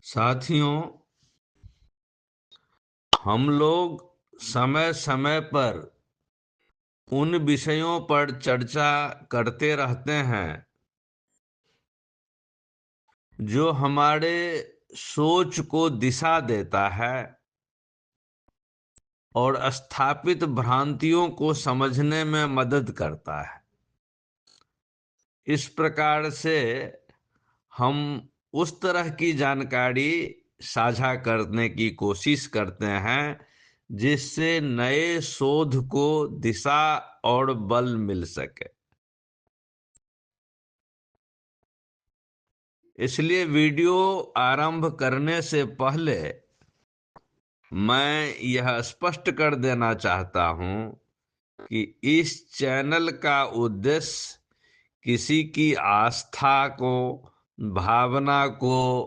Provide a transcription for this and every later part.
साथियों, हम लोग समय समय पर उन विषयों पर चर्चा करते रहते हैं जो हमारे सोच को दिशा देता है और स्थापित भ्रांतियों को समझने में मदद करता है। इस प्रकार से हम उस तरह की जानकारी साझा करने की कोशिश करते हैं जिससे नए शोध को दिशा और बल मिल सके। इसलिए वीडियो आरंभ करने से पहले मैं यह स्पष्ट कर देना चाहता हूं कि इस चैनल का उद्देश्य किसी की आस्था को, भावना को,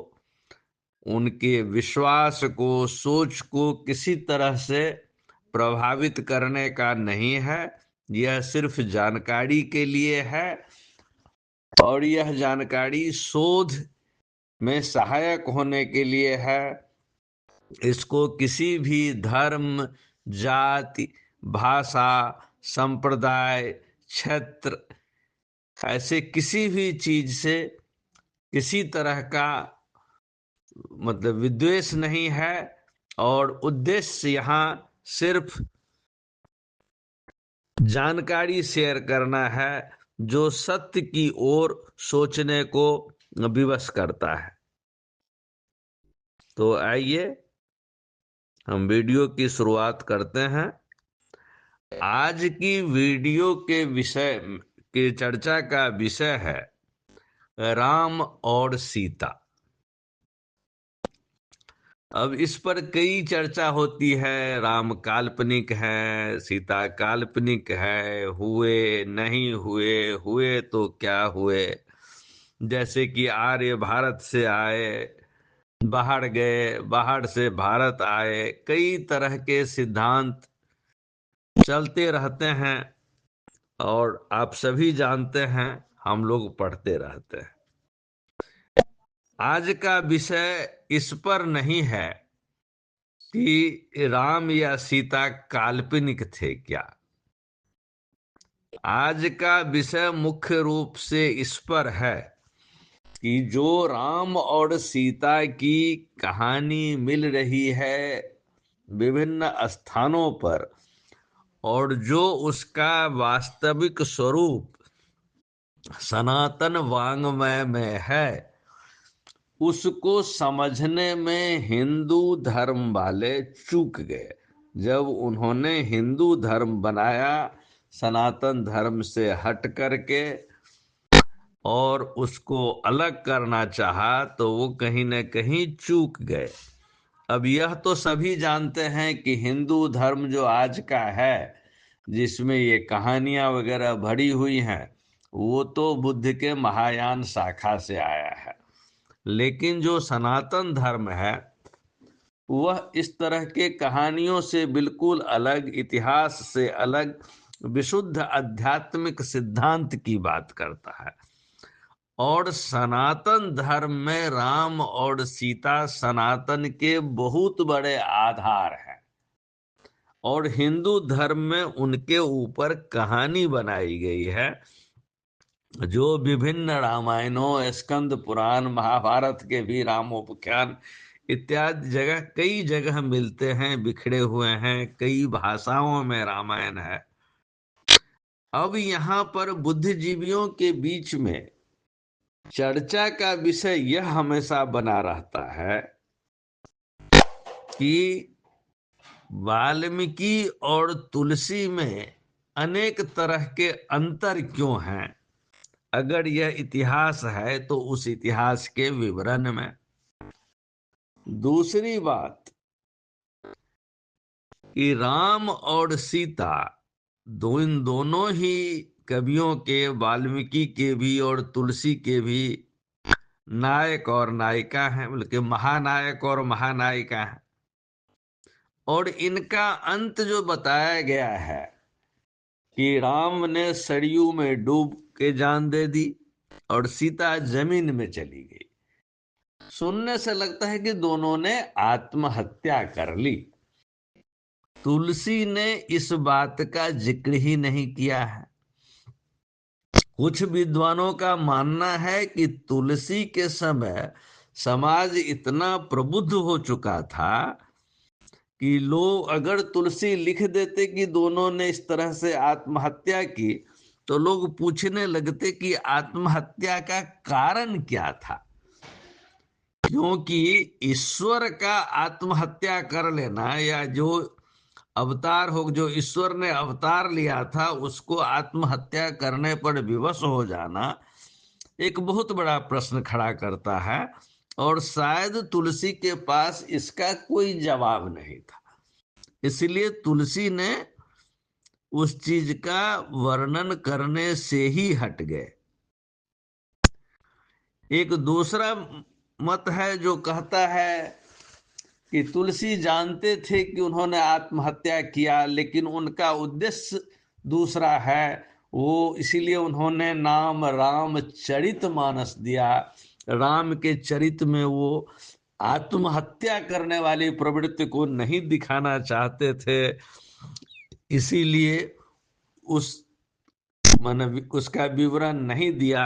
उनके विश्वास को, सोच को किसी तरह से प्रभावित करने का नहीं है। यह सिर्फ जानकारी के लिए है और यह जानकारी शोध में सहायक होने के लिए है। इसको किसी भी धर्म, जाति, भाषा, संप्रदाय, क्षेत्र, ऐसे किसी भी चीज से किसी तरह का विद्वेष नहीं है और उद्देश्य यहाँ सिर्फ जानकारी शेयर करना है जो सत्य की ओर सोचने को विवश करता है। तो आइए हम वीडियो की शुरुआत करते हैं। आज की वीडियो के विषय की चर्चा का विषय है राम और सीता। अब इस पर कई चर्चा होती है, राम काल्पनिक है, सीता काल्पनिक है, हुए नहीं हुए, हुए तो क्या हुए। जैसे कि आर्य भारत से आए, बाहर गए, बाहर से भारत आए, कई तरह के सिद्धांत चलते रहते हैं और आप सभी जानते हैं, हम लोग पढ़ते रहते हैं। आज का विषय इस पर नहीं है कि राम या सीता काल्पनिक थे क्या। आज का विषय मुख्य रूप से इस पर है कि जो राम और सीता की कहानी मिल रही है विभिन्न स्थानों पर और जो उसका वास्तविक स्वरूप सनातन वाङ्मय में है, उसको समझने में हिंदू धर्म वाले चूक गए। जब उन्होंने हिंदू धर्म बनाया सनातन धर्म से हट करके और उसको अलग करना चाहा, तो वो कहीं न कहीं चूक गए। अब यह तो सभी जानते हैं कि हिंदू धर्म जो आज का है, जिसमें ये कहानियां वगैरह भरी हुई हैं, वो तो बुद्ध के महायान शाखा से आया है। लेकिन जो सनातन धर्म है वह इस तरह के कहानियों से बिल्कुल अलग, इतिहास से अलग, विशुद्ध आध्यात्मिक सिद्धांत की बात करता है। और सनातन धर्म में राम और सीता सनातन के बहुत बड़े आधार हैं और हिंदू धर्म में उनके ऊपर कहानी बनाई गई है जो विभिन्न रामायणों, स्कंद पुराण, महाभारत के भी रामोपाख्यान इत्यादि जगह, कई जगह मिलते हैं, बिखरे हुए हैं, कई भाषाओं में रामायण है। अब यहाँ पर बुद्धिजीवियों के बीच में चर्चा का विषय यह हमेशा बना रहता है कि वाल्मीकि और तुलसी में अनेक तरह के अंतर क्यों हैं। अगर यह इतिहास है तो उस इतिहास के विवरण में। दूसरी बात कि राम और सीता इन दोनों ही कवियों के, वाल्मीकि के भी और तुलसी के भी नायक और नायिका हैं, बल्कि महानायक और महानायिका हैं। और इनका अंत जो बताया गया है कि राम ने सरयू में डूब के जान दे दी और सीता जमीन में चली गई। सुनने से लगता है कि दोनों ने आत्महत्या कर ली। तुलसी ने इस बात का जिक्र ही नहीं किया है। कुछ विद्वानों का मानना है कि तुलसी के समय समाज इतना प्रबुद्ध हो चुका था कि लोग अगर तुलसी लिख देते कि दोनों ने इस तरह से आत्महत्या की, तो लोग पूछने लगते कि आत्महत्या का कारण क्या था। क्योंकि ईश्वर का आत्महत्या कर लेना, या जो अवतार हो, जो ईश्वर ने अवतार लिया था उसको आत्महत्या करने पर विवश हो जाना, एक बहुत बड़ा प्रश्न खड़ा करता है। और शायद तुलसी के पास इसका कोई जवाब नहीं था, इसलिए तुलसी ने उस चीज का वर्णन करने से ही हट गए। एक दूसरा मत है जो कहता है कि तुलसी जानते थे कि उन्होंने आत्महत्या किया, लेकिन उनका उद्देश्य दूसरा है, वो इसीलिए उन्होंने नाम रामचरितमानस दिया। राम के चरित में वो आत्महत्या करने वाली प्रवृत्ति को नहीं दिखाना चाहते थे, इसीलिए उस मन उसका विवरण नहीं दिया।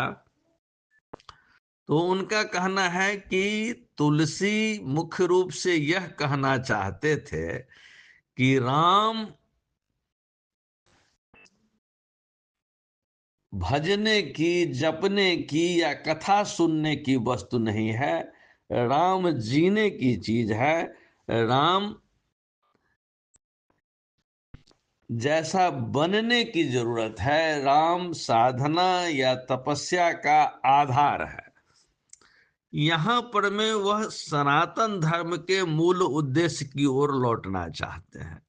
तो उनका कहना है कि तुलसी मुख्य रूप से यह कहना चाहते थे कि राम भजने की, जपने की या कथा सुनने की वस्तु नहीं है, राम जीने की चीज है। राम जैसा बनने की जरूरत है, राम साधना या तपस्या का आधार है। यहां पर में वह सनातन धर्म के मूल उद्देश्य की ओर लौटना चाहते हैं।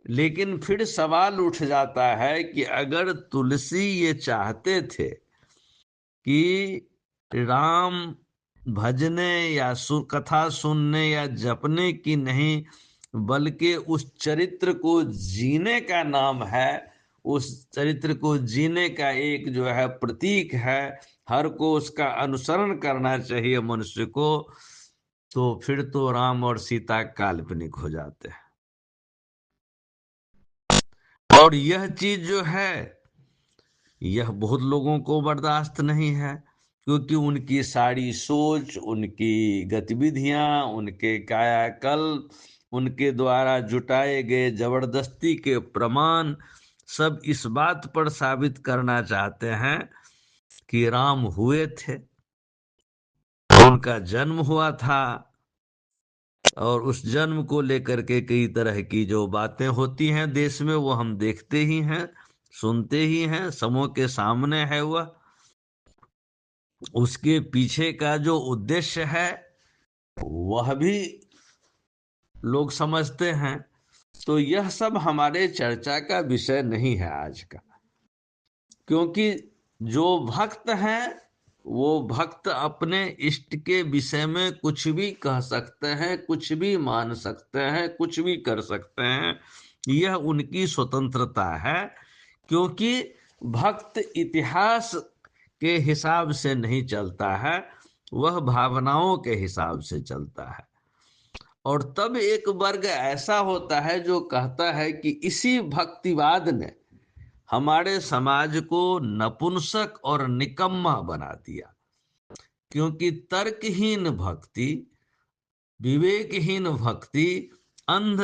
लेकिन फिर सवाल उठ जाता है कि अगर तुलसी ये चाहते थे कि राम भजने या कथा सुनने या जपने की नहीं, बल्कि उस चरित्र को जीने का नाम है, उस चरित्र को जीने का एक जो है प्रतीक है, हर को उसका अनुसरण करना चाहिए मनुष्य को, तो फिर तो राम और सीता काल्पनिक हो जाते हैं। और यह चीज जो है, यह बहुत लोगों को बर्दाश्त नहीं है, क्योंकि उनकी सारी सोच, उनकी गतिविधियां, उनके कायाकल्प, उनके द्वारा जुटाए गए जबरदस्ती के प्रमाण सब इस बात पर साबित करना चाहते हैं कि राम हुए थे, उनका जन्म हुआ था। और उस जन्म को लेकर के कई तरह की जो बातें होती हैं देश में, वो हम देखते ही हैं, सुनते ही हैं, समूह के सामने है वह। उसके पीछे का जो उद्देश्य है वह भी लोग समझते हैं। तो यह सब हमारे चर्चा का विषय नहीं है आज का, क्योंकि जो भक्त हैं वो भक्त अपने इष्ट के विषय में कुछ भी कह सकते हैं, कुछ भी मान सकते हैं, कुछ भी कर सकते हैं, यह उनकी स्वतंत्रता है। क्योंकि भक्त इतिहास के हिसाब से नहीं चलता है, वह भावनाओं के हिसाब से चलता है। और तब एक वर्ग ऐसा होता है जो कहता है कि इसी भक्तिवाद ने हमारे समाज को नपुंसक और निकम्मा बना दिया। क्योंकि तर्कहीन भक्ति, विवेकहीन भक्ति, अंध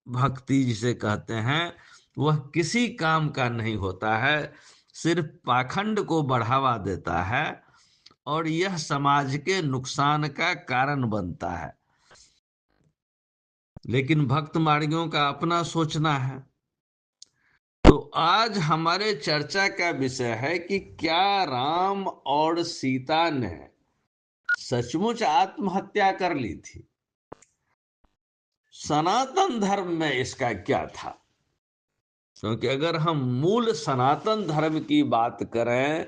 भक्ति जिसे कहते हैं, वह किसी काम का नहीं होता है, सिर्फ पाखंड को बढ़ावा देता है और यह समाज के नुकसान का कारण बनता है। लेकिन भक्त मार्गियों का अपना सोचना है। तो आज हमारे चर्चा का विषय है कि क्या राम और सीता ने सचमुच आत्महत्या कर ली थी? सनातन धर्म में इसका क्या था? क्योंकि अगर हम मूल सनातन धर्म की बात करें,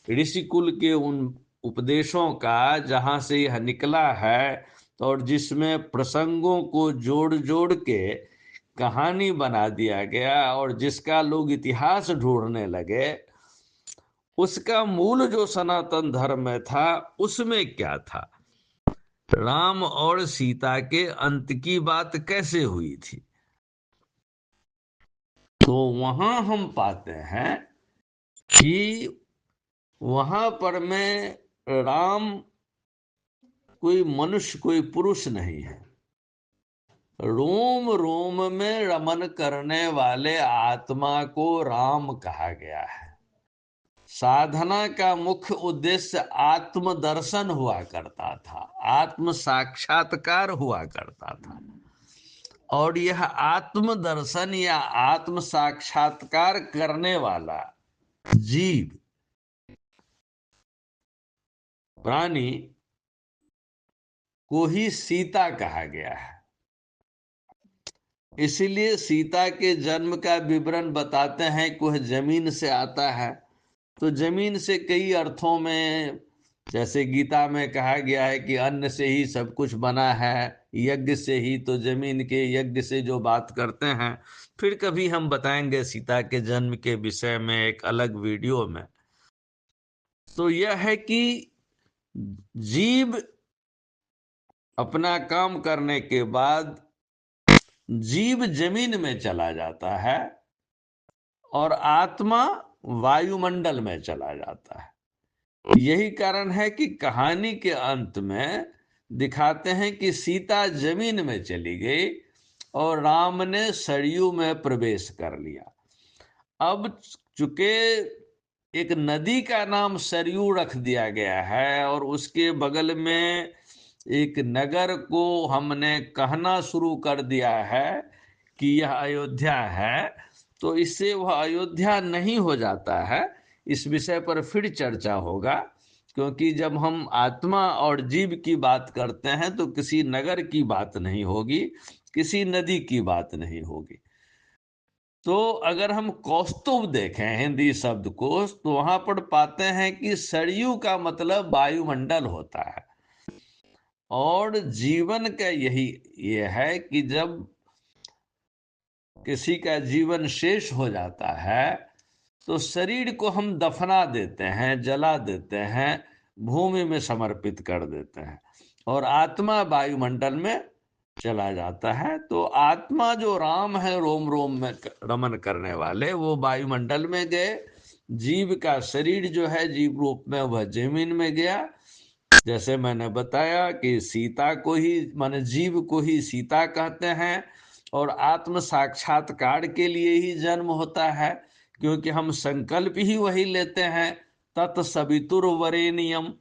ऋषिकुल के उन उपदेशों का जहां से यह निकला है, और जिसमें प्रसंगों को जोड़ जोड़ के कहानी बना दिया गया और जिसका लोग इतिहास ढूंढने लगे, उसका मूल जो सनातन धर्म में था उसमें क्या था? राम और सीता के अंत की बात कैसे हुई थी? तो वहां हम पाते हैं कि वहां पर में राम कोई मनुष्य, कोई पुरुष नहीं है। रोम रोम में रमन करने वाले आत्मा को राम कहा गया है। साधना का मुख्य उद्देश्य आत्मदर्शन हुआ करता था, आत्म साक्षात्कार हुआ करता था। और यह आत्मदर्शन या आत्म साक्षात्कार करने वाला जीव, प्राणी को ही सीता कहा गया है। इसीलिए सीता के जन्म का विवरण बताते हैं कि वह जमीन से आता है। तो जमीन से कई अर्थों में, जैसे गीता में कहा गया है कि अन्न से ही सब कुछ बना है, यज्ञ से ही, तो जमीन के यज्ञ से जो बात करते हैं, फिर कभी हम बताएंगे सीता के जन्म के विषय में एक अलग वीडियो में। तो यह है कि जीव अपना काम करने के बाद जीव जमीन में चला जाता है और आत्मा वायुमंडल में चला जाता है। यही कारण है कि कहानी के अंत में दिखाते हैं कि सीता जमीन में चली गई और राम ने सरयू में प्रवेश कर लिया। अब चूंकि एक नदी का नाम सरयू रख दिया गया है और उसके बगल में एक नगर को हमने कहना शुरू कर दिया है कि यह अयोध्या है, तो इससे वह अयोध्या नहीं हो जाता है। इस विषय पर फिर चर्चा होगा, क्योंकि जब हम आत्मा और जीव की बात करते हैं तो किसी नगर की बात नहीं होगी, किसी नदी की बात नहीं होगी। तो अगर हम कौस्तुभ देखें हिंदी शब्दकोश, तो वहां पर पाते हैं कि सरयू का मतलब वायुमंडल होता है। और जीवन का यही ये है कि जब किसी का जीवन शेष हो जाता है तो शरीर को हम दफना देते हैं, जला देते हैं, भूमि में समर्पित कर देते हैं और आत्मा वायुमंडल में चला जाता है। तो आत्मा जो राम है, रोम रोम में रमन करने वाले, वो वायुमंडल में गए। जीव का शरीर जो है जीव रूप में, वह जमीन में गया। जैसे मैंने बताया कि सीता को ही, माने जीव को ही सीता कहते हैं। और आत्म साक्षात्कार के लिए ही जन्म होता है, क्योंकि हम संकल्प ही वही लेते हैं, तत्सवितुर्वरेण्यम।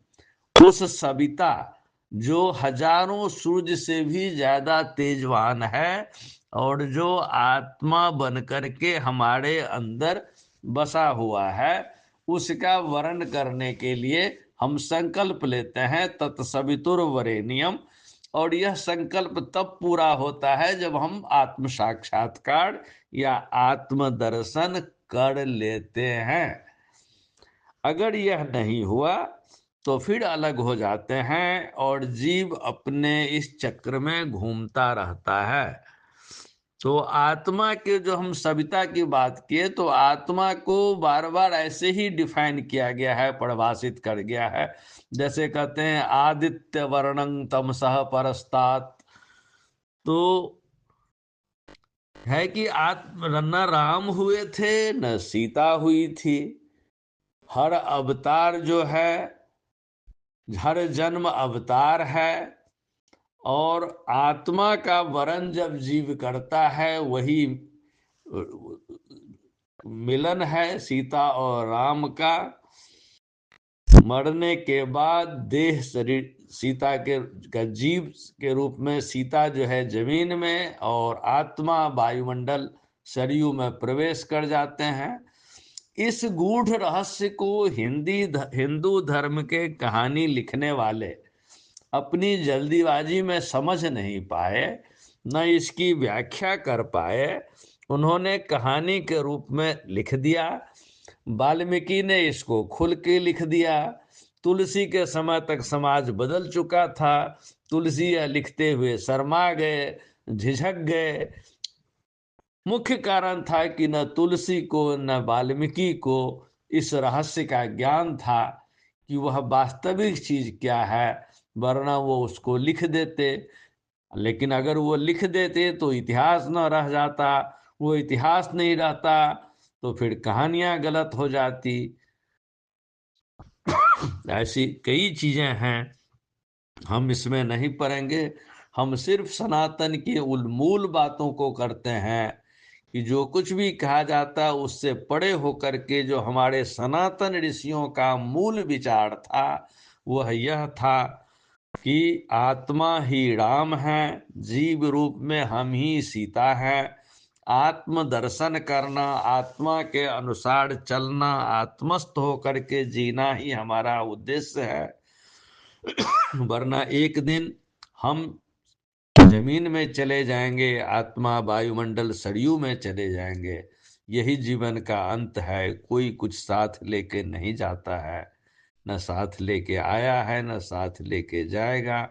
उस सविता जो हजारों सूर्य से भी ज्यादा तेजवान है और जो आत्मा बन करके हमारे अंदर बसा हुआ है, उसका वर्ण करने के लिए हम संकल्प लेते हैं, तत्सवितुर्वरेण्यम। और यह संकल्प तब पूरा होता है जब हम आत्म साक्षात्कार या आत्मदर्शन कर लेते हैं। अगर यह नहीं हुआ तो फिर अलग हो जाते हैं और जीव अपने इस चक्र में घूमता रहता है। तो आत्मा के, जो हम सविता की बात किए, तो आत्मा को बार बार ऐसे ही डिफाइन किया गया है, परिभाषित कर गया है। जैसे कहते हैं आदित्य वर्णं तमसः परस्तात्। तो है कि न राम हुए थे न सीता हुई थी। हर अवतार जो है, हर जन्म अवतार है। और आत्मा का वरण जब जीव करता है, वही मिलन है सीता और राम का। मरने के बाद देह, शरीर सीता का जीव के रूप में सीता जो है जमीन में, और आत्मा वायुमंडल सरयू में प्रवेश कर जाते हैं। इस गूढ़ रहस्य को हिंदू धर्म के कहानी लिखने वाले अपनी जल्दीबाजी में समझ नहीं पाए, न इसकी व्याख्या कर पाए। उन्होंने कहानी के रूप में लिख दिया। वाल्मीकि ने इसको खुल के लिख दिया। तुलसी के समय तक समाज बदल चुका था। तुलसी यह लिखते हुए शर्मा गए, झिझक गए। मुख्य कारण था कि न तुलसी को न वाल्मीकि को इस रहस्य का ज्ञान था कि वह वास्तविक चीज क्या है, वरना वो उसको लिख देते। लेकिन अगर वो लिख देते तो इतिहास न रह जाता, वो इतिहास नहीं रहता तो फिर कहानियां गलत हो जाती। ऐसी कई चीजें हैं, हम इसमें नहीं पढ़ेंगे। हम सिर्फ सनातन की उन्मूल बातों को करते हैं कि जो कुछ भी कहा जाता है उससे परे होकर के जो हमारे सनातन ऋषियों का मूल विचार था वह यह था कि आत्मा ही राम है, जीव रूप में हम ही सीता हैं। आत्म दर्शन करना, आत्मा के अनुसार चलना, आत्मस्थ होकर के जीना ही हमारा उद्देश्य है। वरना एक दिन हम जमीन में चले जाएंगे, आत्मा वायुमंडल सरयू में चले जाएंगे। यही जीवन का अंत है। कोई कुछ साथ लेके नहीं जाता है, न साथ लेके आया है न साथ लेके जाएगा।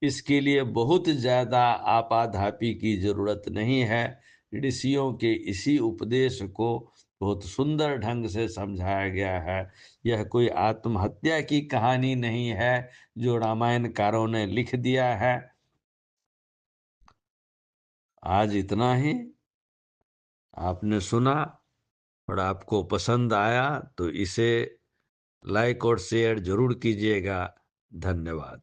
इसके लिए बहुत ज्यादा आपाधापी की जरूरत नहीं है। ऋषियों के इसी उपदेश को बहुत सुंदर ढंग से समझाया गया है। यह कोई आत्महत्या की कहानी नहीं है जो रामायणकारों ने लिख दिया है। आज इतना ही आपने सुना और आपको पसंद आया तो इसे लाइक और शेयर जरूर कीजिएगा। धन्यवाद।